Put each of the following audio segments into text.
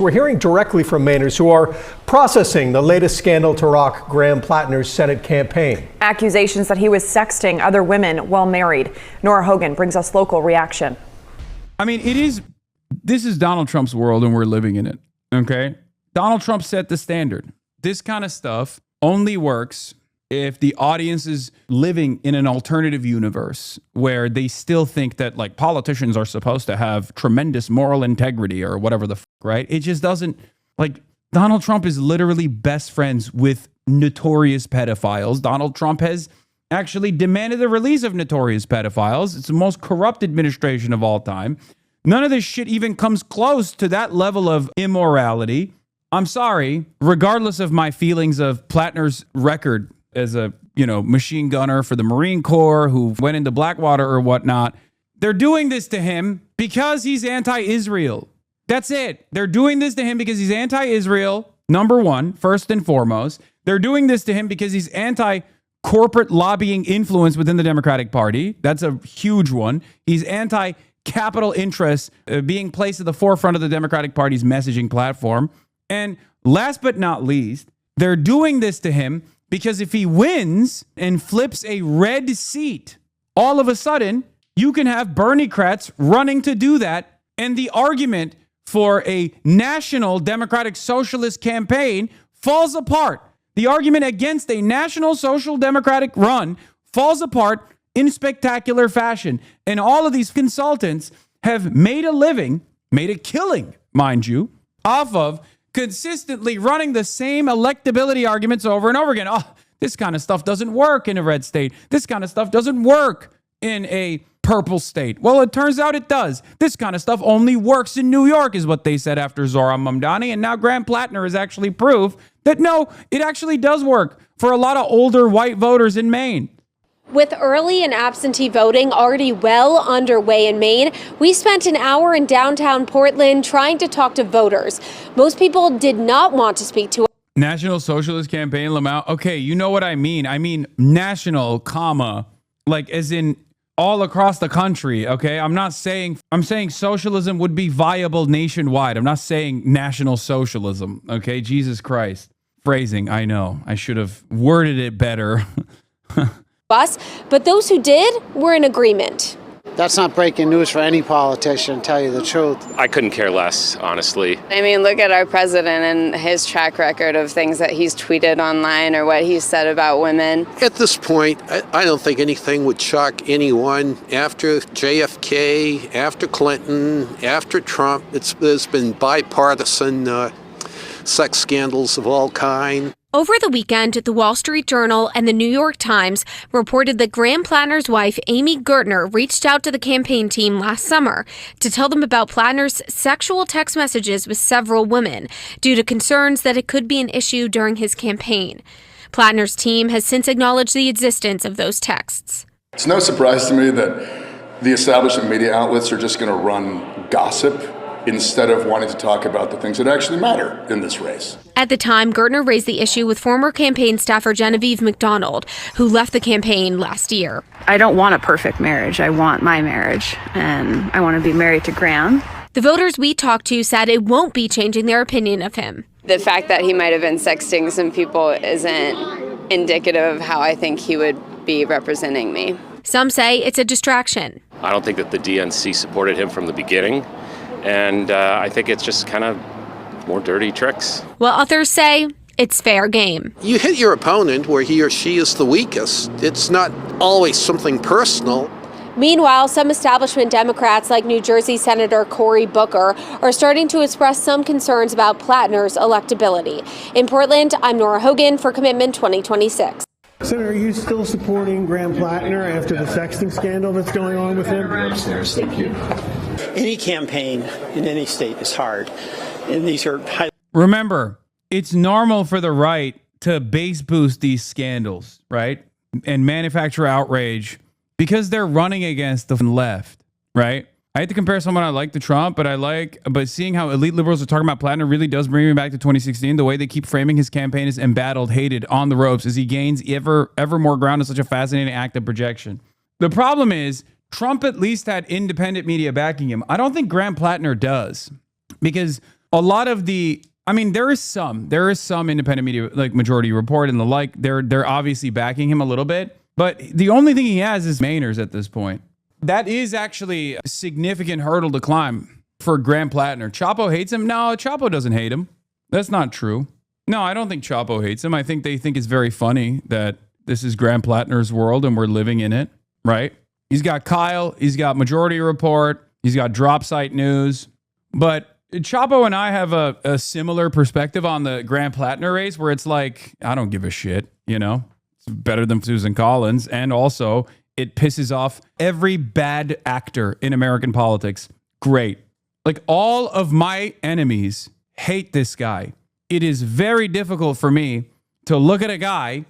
We're hearing directly from Mainers who are processing the latest scandal to rock Graham Platner's Senate campaign. Accusations that he was sexting other women while married. Nora Hogan brings us local reaction. I mean, this is Donald Trump's world and we're living in it, okay? Donald Trump set the standard. This kind of stuff only works if the audience is living in an alternative universe where they still think that like politicians are supposed to have tremendous moral integrity or whatever the right? It just doesn't, like, Donald Trump is literally best friends with notorious pedophiles. Donald Trump has actually demanded the release of notorious pedophiles. It's the most corrupt administration of all time. None of this shit even comes close to that level of immorality. I'm sorry, regardless of my feelings of Platner's record as a, machine gunner for the Marine Corps who went into Blackwater or whatnot, they're doing this to him because he's anti-Israel. That's it. They're doing this to him because he's anti-Israel, number one, first and foremost. They're doing this to him because he's anti-corporate lobbying influence within the Democratic Party. That's a huge one. He's anti-capital interests being placed at the forefront of the Democratic Party's messaging platform. And last but not least, they're doing this to him because if he wins and flips a red seat, all of a sudden, you can have Bernie-crats running to do that. And the argument for a national Democratic Socialist campaign falls apart. The argument against a national social democratic run falls apart in spectacular fashion. And all of these consultants have made a living, made a killing, mind you, off of consistently running the same electability arguments over and over again. Oh, this kind of stuff doesn't work in a red state. This kind of stuff doesn't work in a purple state. Well, it turns out it does. This kind of stuff only works in New York is what they said after Zohran Mamdani. And now Graham Platner is actually proof that no, it actually does work for a lot of older white voters in Maine. With early and absentee voting already well underway in Maine, we spent an hour in downtown Portland trying to talk to voters. Most people did not want to speak to us. National Socialist Campaign, Lamau. Okay, you know what I mean. I mean national, comma, like as in all across the country, okay? I'm saying socialism would be viable nationwide. I'm not saying national socialism, okay? Jesus Christ. Phrasing, I know. I should have worded it better. But those who did were in agreement. That's not breaking news for any politician, tell you the truth. I couldn't care less, honestly. I mean, look at our president and his track record of things that he's tweeted online or what he's said about women. At this point, I don't think anything would shock anyone. After JFK, after Clinton, after Trump, there's been bipartisan sex scandals of all kinds. Over the weekend, the Wall Street Journal and the New York Times reported that Graham Platner's wife, Amy Gertner, reached out to the campaign team last summer to tell them about Platner's sexual text messages with several women due to concerns that it could be an issue during his campaign. Platner's team has since acknowledged the existence of those texts. It's no surprise to me that the establishment media outlets are just going to run gossip instead of wanting to talk about the things that actually matter in this race. At the time, Gertner raised the issue with former campaign staffer Genevieve McDonald, who left the campaign last year. I don't want a perfect marriage. I want my marriage, and I want to be married to Graham. The voters we talked to said it won't be changing their opinion of him. The fact that he might have been sexting some people isn't indicative of how I think he would be representing me. Some say it's a distraction. I don't think that the DNC supported him from the beginning. And I think it's just kind of more dirty tricks. While others say it's fair game. You hit your opponent where he or she is the weakest. It's not always something personal. Meanwhile, some establishment Democrats like New Jersey Senator Cory Booker are starting to express some concerns about Platner's electability. In Portland, I'm Nora Hogan for Commitment 2026. Senator, are you still supporting Graham Platner after the sexting scandal that's going on with him? Upstairs, thank you. Any campaign in any state is hard, and these are high. Remember, it's normal for the right to base boost these scandals, right? And manufacture outrage because they're running against the left, right? I hate to compare someone I like to Trump, but seeing how elite liberals are talking about Platner really does bring me back to 2016. The way they keep framing his campaign as embattled, hated, on the ropes as he gains ever more ground in such a fascinating act of projection. The problem is Trump at least had independent media backing him. I don't think Graham Platner does, because a lot of the, I mean, there is some independent media, like Majority Report and the like, they're obviously backing him a little bit, but the only thing he has is Mainers at this point. That is actually a significant hurdle to climb for Graham Platner. Chapo hates him? No, Chapo doesn't hate him. That's not true. No, I don't think Chapo hates him. I think they think it's very funny that this is Graham Platner's world and we're living in it, right? He's got Kyle, he's got Majority Report, he's got Drop Site News, but Chapo and I have a similar perspective on the Graham Platner race where it's like, I don't give a shit, you know? It's better than Susan Collins. And also, it pisses off every bad actor in American politics. Great. Like, all of my enemies hate this guy. It is very difficult for me to look at a guy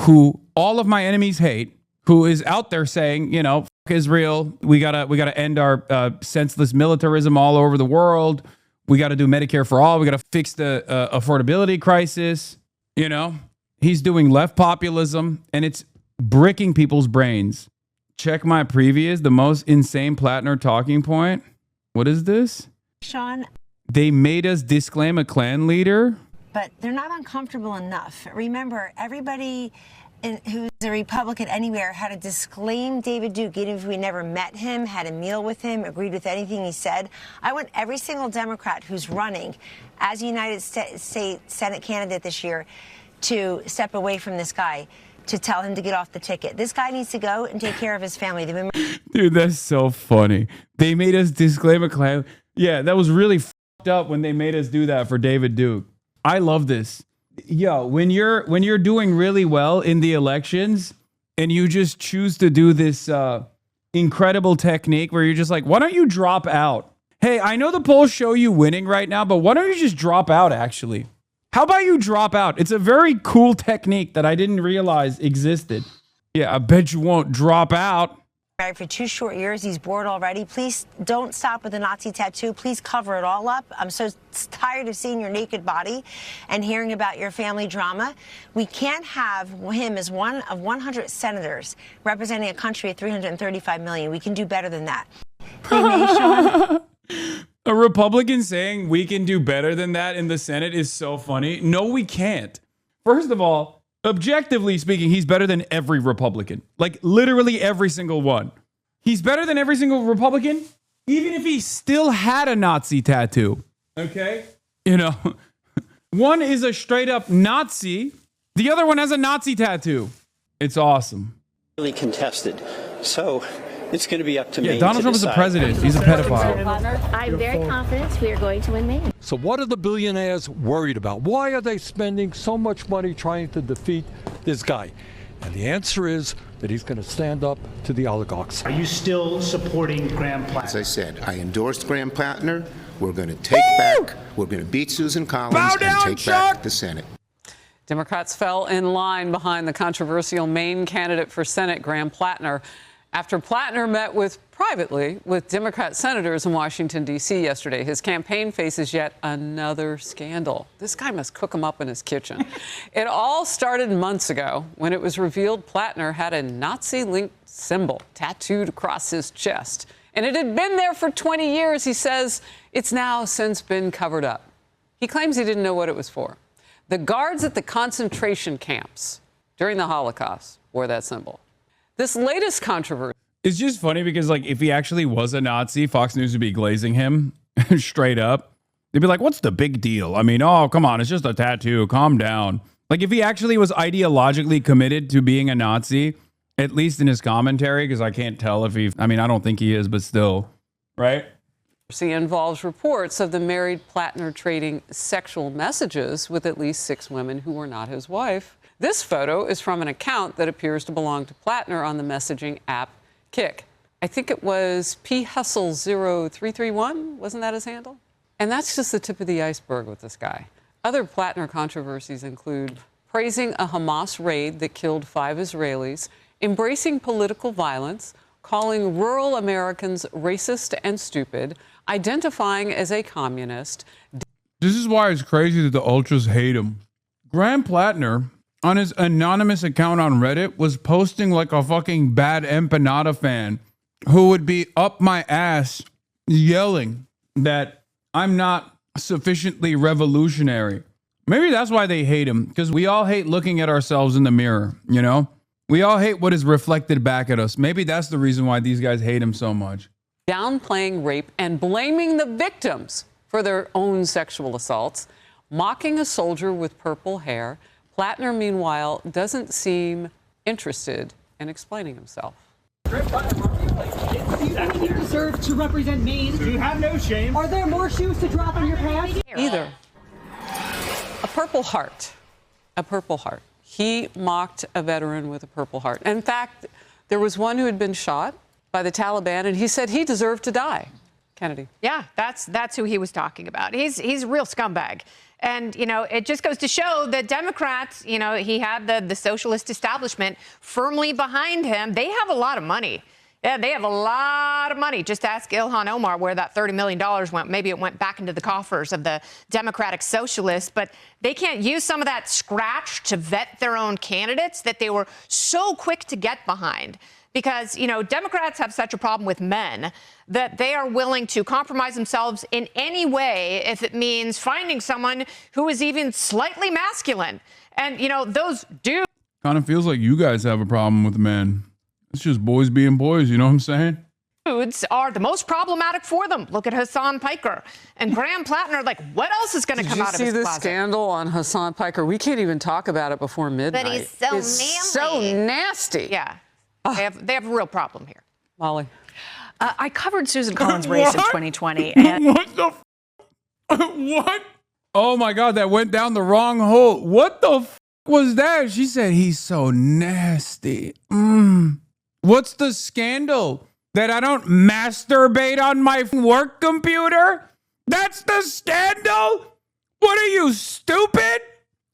who all of my enemies hate, who is out there saying, you know, fuck Israel, we gotta end our senseless militarism all over the world. We got to do Medicare for all. We got to fix the affordability crisis. You know, he's doing left populism and it's bricking people's brains. Check my previous, the most insane Platner talking point. What is this? Sean. They made us disclaim a Klan leader. But they're not uncomfortable enough. Remember, everybody who's a Republican anywhere had to disclaim David Duke, even if we never met him, had a meal with him, agreed with anything he said. I want every single Democrat who's running as a United States Senate candidate this year to step away from this guy, to tell him to get off the ticket. This guy needs to go and take care of his family. Dude, that's so funny. They made us disclaim a Klan. Yeah, that was really fucked up when they made us do that for David Duke. I love this. Yo, when you're doing really well in the elections and you just choose to do this incredible technique where you're just like, why don't you drop out? Hey, I know the polls show you winning right now, but why don't you just drop out actually? How about you drop out? It's a very cool technique that I didn't realize existed. Yeah, I bet you won't drop out. Married for 2 short years. He's bored already. Please don't stop with the Nazi tattoo. Please cover it all up. I'm so tired of seeing your naked body and hearing about your family drama. We can't have him as one of 100 senators representing a country of 335 million. We can do better than that. A Republican saying we can do better than that in the Senate is so funny. No, we can't. First of all, objectively speaking, he's better than every Republican. Like, literally every single one. He's better than every single Republican, even if he still had a Nazi tattoo. Okay? You know, one is a straight up Nazi. The other one has a Nazi tattoo. It's awesome. Really contested. So it's going to be up to me. Yeah, Donald Trump is a president. He's a pedophile. I'm very confident we are going to win Maine. So what are the billionaires worried about? Why are they spending so much money trying to defeat this guy? And the answer is that he's going to stand up to the oligarchs. Are you still supporting Graham Platner? As I said, I endorsed Graham Platner. We're going to take back, we're going to beat Susan Collins and take back the Senate. Democrats fell in line behind the controversial Maine candidate for Senate, Graham Platner, after Platner met privately with Democrat senators in Washington, D.C. yesterday. His campaign faces yet another scandal. This guy must cook him up in his kitchen. It all started months ago when it was revealed Platner had a Nazi-linked symbol tattooed across his chest. And it had been there for 20 years. He says it's now since been covered up. He claims he didn't know what it was for. The guards at the concentration camps during the Holocaust wore that symbol. This latest controversy. It's just funny because, like, if he actually was a Nazi, Fox News would be glazing him straight up. They'd be like, what's the big deal? I mean, oh, come on, it's just a tattoo. Calm down. Like, if he actually was ideologically committed to being a Nazi, at least in his commentary, because I can't tell if I don't think he is, but still, right? Involves reports of the married Platner trading sexual messages with at least 6 women who were not his wife. This photo is from an account that appears to belong to Platner on the messaging app Kik. I think it was phustle0331. Wasn't that his handle? And that's just the tip of the iceberg with this guy. Other Platner controversies include praising a Hamas raid that killed 5 Israelis, embracing political violence, calling rural Americans racist and stupid, identifying as a communist. This is why it's crazy that the ultras hate him. Graham Platner, on his anonymous account on Reddit, was posting like a fucking bad empanada fan who would be up my ass yelling that I'm not sufficiently revolutionary. Maybe that's why they hate him, because we all hate looking at ourselves in the mirror, you know? We all hate what is reflected back at us. Maybe that's the reason why these guys hate him so much. Downplaying rape and blaming the victims for their own sexual assaults, mocking a soldier with purple hair. Platner, meanwhile, doesn't seem interested in explaining himself. Do you think you deserve to represent Maine? Do you have no shame? Are there more shoes to drop in your pants? Either. A purple heart. A purple heart. He mocked a veteran with a purple heart. In fact, there was one who had been shot by the Taliban, and he said he deserved to die. Kennedy. Yeah, that's who he was talking about. He's a real scumbag. And, you know, it just goes to show that Democrats, you know, he had the socialist establishment firmly behind him. They have a lot of money. Yeah, they have a lot of money. Just ask Ilhan Omar where that $30 million went. Maybe it went back into the coffers of the Democratic Socialists. But they can't use some of that scratch to vet their own candidates that they were so quick to get behind. Because, you know, Democrats have such a problem with men that they are willing to compromise themselves in any way if it means finding someone who is even slightly masculine. And, you know, those dudes. Kind of feels like you guys have a problem with men. It's just boys being boys, you know what I'm saying? Are the most problematic for them. Look at Hasan Piker and Graham Platner. Like, what else is going to come out of his closet? Did you see the scandal on Hasan Piker? We can't even talk about it before midnight. But he's so so nasty. Yeah. They have a real problem here. Molly. I covered Susan Collins' race in 2020. And what the what? Oh my God, that went down the wrong hole. What the was that? She said he's so nasty. What's the scandal? That I don't masturbate on my work computer? That's the scandal? What are you, stupid?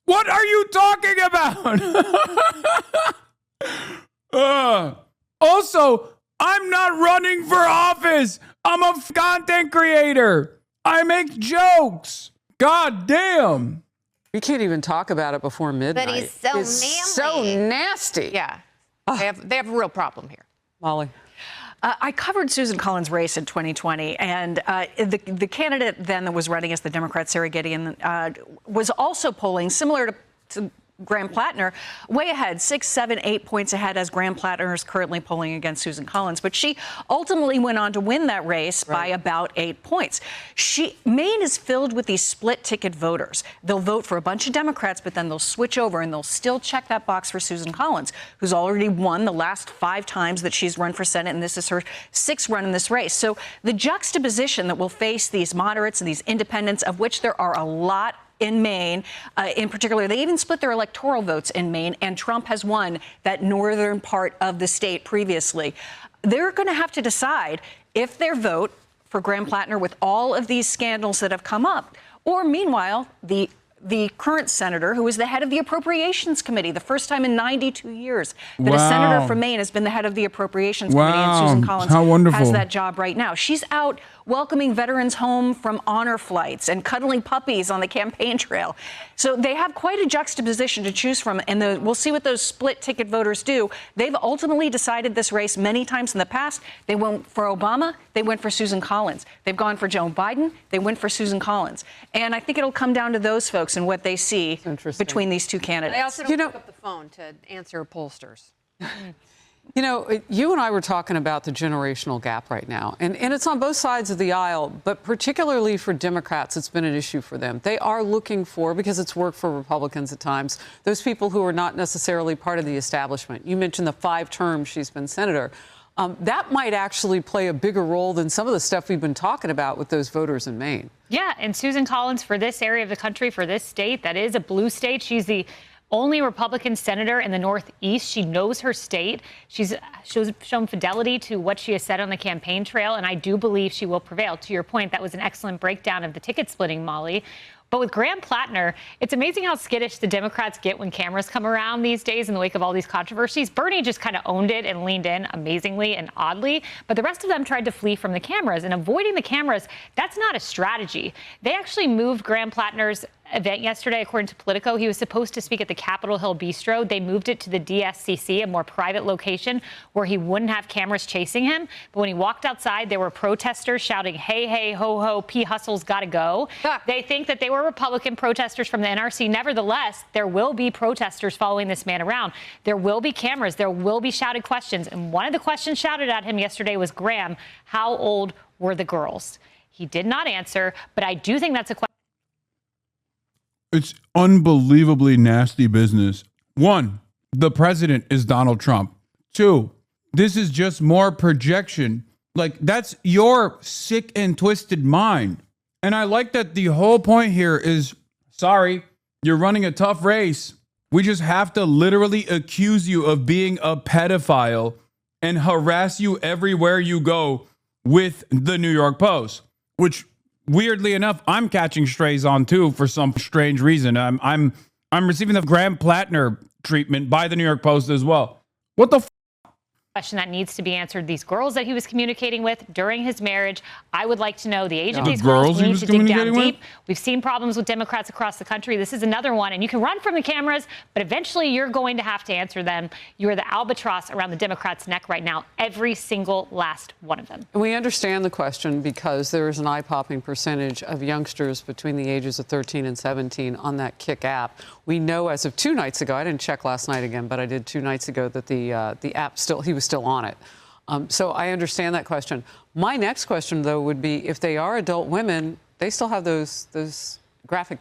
What are you talking about? Also, I'm not running for office. I'm a content creator. I make jokes. God damn. We can't even talk about it before midnight. But he's so manly. So nasty. Yeah. They have a real problem here. Molly. I covered Susan Collins' race in 2020, and the candidate then that was running as the Democrat, Sarah Gideon, was also polling similar to Graham Platner, way ahead, 6, 7, 8 points ahead, as Graham Platner is currently polling against Susan Collins. But she ultimately went on to win that race by about 8 points. Maine is filled with these split-ticket voters. They'll vote for a bunch of Democrats, but then they'll switch over and they'll still check that box for Susan Collins, who's already won the last 5 times that she's run for Senate, and this is her 6th run in this race. So the juxtaposition that will face these moderates and these independents, of which there are a lot in Maine, in particular, they even split their electoral votes in Maine, and Trump has won that northern part of the state previously. They're going to have to decide if their vote for Graham Platner with all of these scandals that have come up, or meanwhile, the current senator who is the head of the Appropriations Committee, the first time in 92 years that a senator from Maine has been the head of the Appropriations Committee, and Susan Collins has that job right now. She's out welcoming veterans home from honor flights and cuddling puppies on the campaign trail. So they have quite a juxtaposition to choose from, and we'll see what those split-ticket voters do. They've ultimately decided this race many times in the past. They went for Obama. They went for Susan Collins. They've gone for Joe Biden. They went for Susan Collins. And I think it'll come down to those folks and what they see between these two candidates. They also don't pick up the phone to answer pollsters. You know, you and I were talking about the generational gap right now, and it's on both sides of the aisle, but particularly for Democrats, it's been an issue for them. They are looking for, because it's worked for Republicans at times, those people who are not necessarily part of the establishment. You mentioned the 5 terms she's been senator. That might actually play a bigger role than some of the stuff we've been talking about with those voters in Maine. Yeah, and Susan Collins, for this area of the country, for this state, that is a blue state, she's the only Republican senator in the Northeast. She knows her state. She's shown fidelity to what she has said on the campaign trail, and I do believe she will prevail. To your point, that was an excellent breakdown of the ticket splitting, Molly. But with Graham Platner, it's amazing how skittish the Democrats get when cameras come around these days in the wake of all these controversies. Bernie just kind of owned it and leaned in amazingly and oddly, but the rest of them tried to flee from the cameras. And avoiding the cameras, that's not a strategy. They actually moved Graham Platner's event yesterday, according to Politico. He was supposed to speak at the Capitol Hill Bistro. They moved it to the DSCC, a more private location where he wouldn't have cameras chasing him. But when he walked outside, there were protesters shouting, "Hey, hey, ho, ho, P. Hustle's gotta go." They think that they were Republican protesters from the NRC. Nevertheless, there will be protesters following this man around. There will be cameras. There will be shouted questions. And one of the questions shouted at him yesterday was, Graham, how old were the girls? He did not answer, but I do think that's a question. It's unbelievably nasty business. 1, the president is Donald Trump. 2, this is just more projection. Like, that's your sick and twisted mind. And I like that the whole point here is, sorry, you're running a tough race. We just have to literally accuse you of being a pedophile and harass you everywhere you go with the New York Post, which weirdly enough, I'm catching strays on too for some strange reason. I'm receiving the Graham Platner treatment by the New York Post as well. What the Question that needs to be answered. These girls that he was communicating with during his marriage, I would like to know the age of these girls. We need to dig down deep. We've seen problems with Democrats across the country. This is another one. And you can run from the cameras, but eventually you're going to have to answer them. You're the albatross around the Democrats' neck right now, every single last one of them. We understand the question because there is an eye-popping percentage of youngsters between the ages of 13 and 17 on that Kick app. We know as of 2 nights ago, I didn't check last night again, but I did 2 nights ago, that the app he was still on it. So I understand that question. My next question, though, would be if they are adult women, they still have those graphic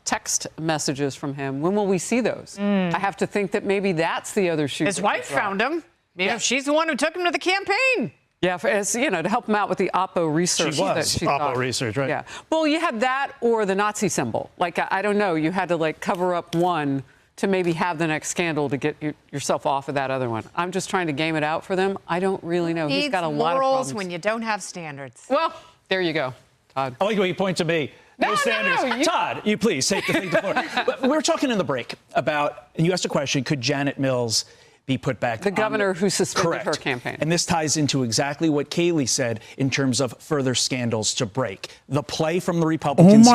text messages from him. When will we see those? I have to think that maybe that's the other shoe. His wife found him. You know, she's the one who took him to the campaign. Yeah, to help him out with the Oppo research. She was Oppo research, right? Yeah. Well, you had that or the Nazi symbol. Like, I don't know. You had to, like, cover up one to maybe have the next scandal to get yourself off of that other one. I'm just trying to game it out for them. I don't really know. He's got a lot of problems. when you don't have standards. Well, there you go, Todd. I like the way you point to me. No standards. Todd, you please take the floor. But we were talking in the break about, and you asked a question, could Janet Mills be put back? The governor who suspended her Correct. campaign. And this ties into exactly what Kayleigh said in terms of further scandals to break. The play from the Republicans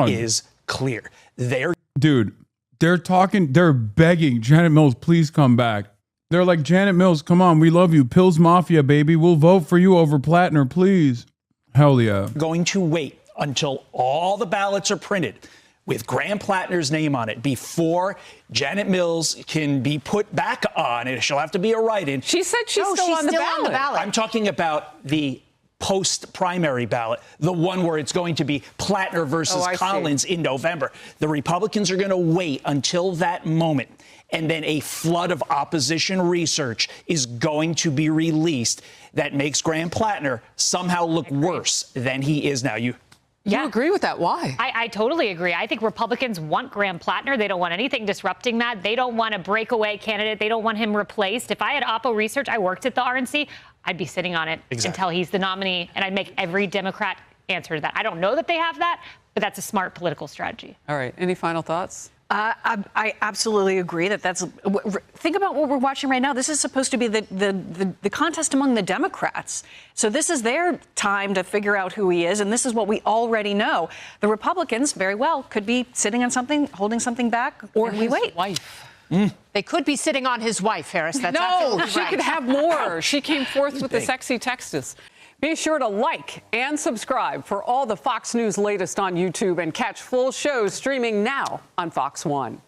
is clear. They're begging Janet Mills, please come back. They're like, Janet Mills, come on, we love you. Pills Mafia, baby. We'll vote for you over Platner, please. Hell yeah. Going to wait until all the ballots are printed with Graham Platner's name on it before Janet Mills can be put back on it. She'll have to be a write-in. She said she's still on the ballot. I'm talking about the post-primary ballot, the one where it's going to be Platner versus Collins in November. The Republicans are going to wait until that moment, and then a flood of opposition research is going to be released that makes Graham Platner somehow look worse than he is now. You agree with that? Why? I totally agree. I think Republicans want Graham Platner. They don't want anything disrupting that. They don't want a breakaway candidate. They don't want him replaced. If I had Oppo Research, I worked at the RNC, I'd be sitting on it until he's the nominee, and I'd make every Democrat answer to that. I don't know that they have that, but that's a smart political strategy. All right. Any final thoughts? I absolutely agree that's. Think about what we're watching right now. This is supposed to be the contest among the Democrats. So this is their time to figure out who he is, and this is what we already know. The Republicans very well could be sitting on something, holding something back, or we wait. Wife. They could be sitting on his wife, Harris. That's no, she right. could have more. She came forth with the sexy texts. Be sure to like and subscribe for all the Fox News latest on YouTube and catch full shows streaming now on Fox One.